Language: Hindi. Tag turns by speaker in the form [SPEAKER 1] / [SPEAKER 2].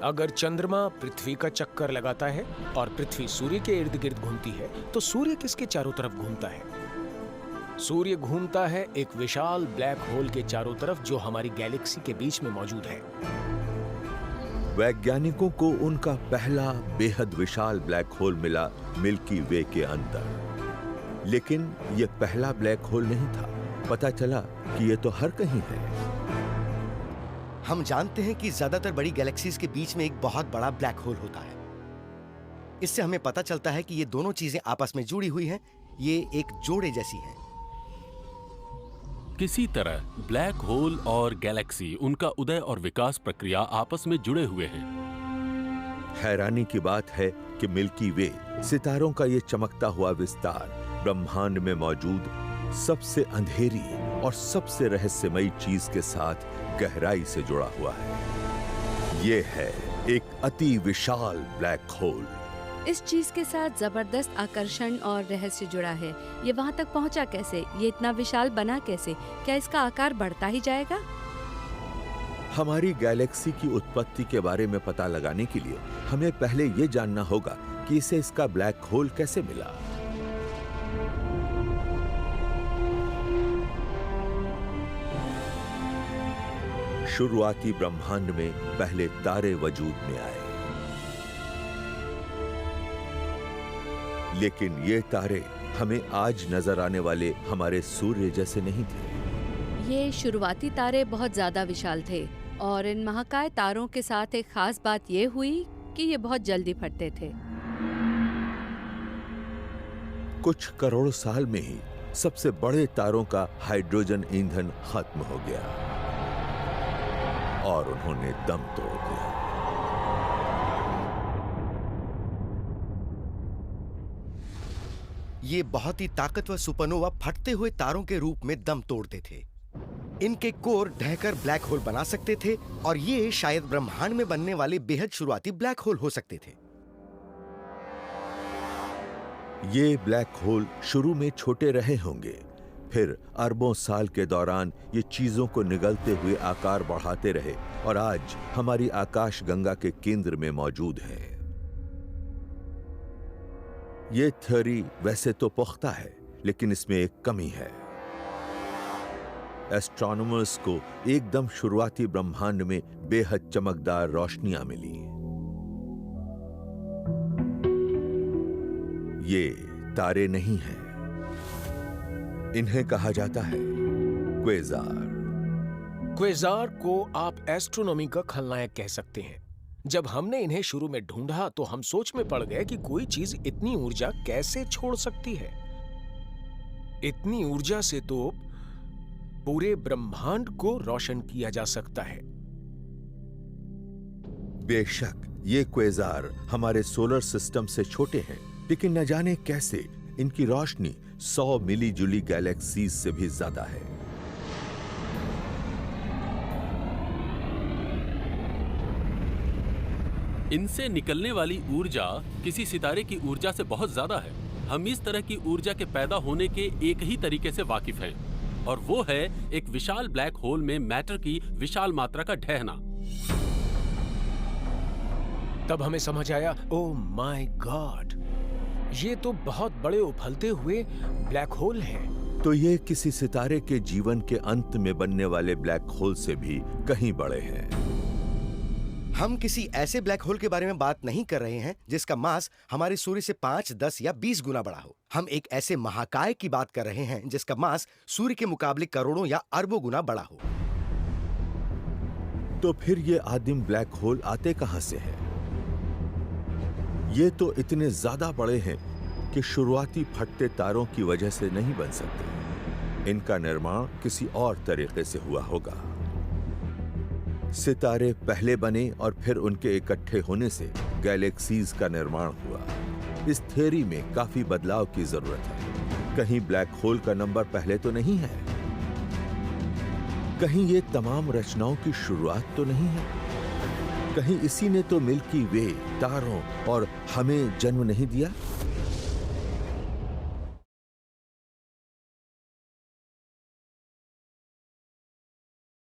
[SPEAKER 1] अगर चंद्रमा पृथ्वी का चक्कर लगाता है और पृथ्वी सूर्य के इर्द गिर्द घूमती है, तो सूर्य किसके चारों तरफ घूमता है? सूर्य घूमता है एक विशाल ब्लैक होल के चारों तरफ, जो हमारी गैलेक्सी के बीच में मौजूद है।
[SPEAKER 2] वैज्ञानिकों को उनका पहला बेहद विशाल ब्लैक होल मिला मिल्की वे के अंदर, लेकिन यह पहला ब्लैक होल नहीं था। पता चला कि यह तो हर कहीं है।
[SPEAKER 3] हम जानते हैं कि ज्यादातर बड़ी गैलेक्सीज के बीच में एक बहुत बड़ा ब्लैक होल होता है। इससे हमें पता चलता है कि ये दोनों चीजें आपस में जुड़ी हुई हैं, ये एक जोड़े जैसी हैं।
[SPEAKER 4] किसी तरह ब्लैक होल और गैलेक्सी, उनका उदय और विकास प्रक्रिया आपस में जुड़े हुए हैं।
[SPEAKER 2] हैरानी की बात है कि मिल्की वे, सितारों का ये चमकता हुआ विस्तार, ब्रह्मांड में मौजूद सबसे अंधेरी और सबसे रहस्यमयी चीज के साथ गहराई से जुड़ा हुआ है। ये है एक अति विशाल ब्लैक होल।
[SPEAKER 5] इस चीज के साथ जबरदस्त आकर्षण और रहस्य जुड़ा है। ये वहाँ तक पहुँचा कैसे? ये इतना विशाल बना कैसे? क्या इसका आकार बढ़ता ही जाएगा?
[SPEAKER 2] हमारी गैलेक्सी की उत्पत्ति के बारे में पता लगाने के लिए हमें पहले ये जानना होगा कि इसे इसका ब्लैक होल कैसे मिला। शुरुआती ब्रह्मांड में पहले तारे वजूद में आए, लेकिन ये तारे हमें आज नजर आने वाले हमारे सूर्य जैसे नहीं थे।
[SPEAKER 5] ये शुरुआती तारे बहुत ज्यादा विशाल थे और इन महाकाय तारों के साथ एक खास बात ये हुई कि ये बहुत जल्दी फटते थे।
[SPEAKER 2] कुछ करोड़ साल में ही सबसे बड़े तारों का हाइड्रोजन ईंधन खत्म हो गया और उन्होंने दम तोड़ दिया।
[SPEAKER 3] ये बहुत ही ताकतवर सुपरनोवा फटते हुए तारों के रूप में दम तोड़ते थे। इनके कोर ढहकर ब्लैक होल बना सकते थे और ये शायद ब्रह्मांड में बनने वाले बेहद शुरुआती ब्लैक होल हो सकते थे।
[SPEAKER 2] ये ब्लैक होल शुरू में छोटे रहे होंगे, फिर अरबों साल के दौरान ये चीजों को निगलते हुए आकार बढ़ाते रहे और आज हमारी आकाश गंगा के केंद्र में मौजूद है। ये थ्योरी वैसे तो पुख्ता है, लेकिन इसमें एक कमी है। एस्ट्रोनॉमर्स को एकदम शुरुआती ब्रह्मांड में बेहद चमकदार रोशनियां मिली। ये तारे नहीं हैं, इन्हें कहा जाता है क्वेजार।
[SPEAKER 1] क्वेजार को आप एस्ट्रोनॉमी का खलनायक कह सकते हैं। जब हमने इन्हें शुरू में ढूंढा तो हम सोच में पड़ गए कि कोई चीज इतनी ऊर्जा कैसे छोड़ सकती है। इतनी ऊर्जा से तो पूरे ब्रह्मांड को रोशन किया जा सकता है।
[SPEAKER 2] बेशक ये क्वेजार हमारे सोलर सिस्टम से छोटे हैं, लेकिन न जाने कैसे इनकी रोशनी 100 मिली जुली गैलेक्सीज से भी ज्यादा है।
[SPEAKER 4] इनसे निकलने वाली ऊर्जा किसी सितारे की ऊर्जा से बहुत ज्यादा है। हम इस तरह की ऊर्जा के पैदा होने के एक ही तरीके से वाकिफ हैं, और वो है एक विशाल ब्लैक होल में मैटर की विशाल मात्रा का ढहना।
[SPEAKER 1] तब हमें समझ आया, ओह माय गॉड, ये तो बहुत बड़े उफलते हुए ब्लैक होल हैं।
[SPEAKER 2] तो ये किसी सितारे के जीवन के अंत में बनने वाले ब्लैक होल से भी कहीं बड़े हैं।
[SPEAKER 3] हम किसी ऐसे ब्लैक होल के बारे में बात नहीं कर रहे हैं जिसका मास हमारे सूर्य से 5, 10 या 20 गुना बड़ा हो। हम एक ऐसे महाकाय की बात कर रहे हैं जिसका मास सूर्य के मुकाबले करोड़ों या अरबों गुना बड़ा हो।
[SPEAKER 2] तो फिर ये आदिम ब्लैक होल आते कहां से हैं? ये तो इतने ज्यादा बड़े हैं कि शुरुआती फटते तारों की वजह से नहीं बन सकते। इनका निर्माण किसी और तरीके से हुआ होगा। सितारे पहले बने और फिर उनके इकट्ठे होने से गैलेक्सीज का निर्माण हुआ। इस थ्योरी में काफी बदलाव की जरूरत है। कहीं ब्लैक होल का नंबर पहले तो नहीं है, कहीं ये तमाम रचनाओं की शुरुआत तो नहीं है, कहीं इसी ने तो मिल्की वे, तारों और हमें जन्म नहीं दिया।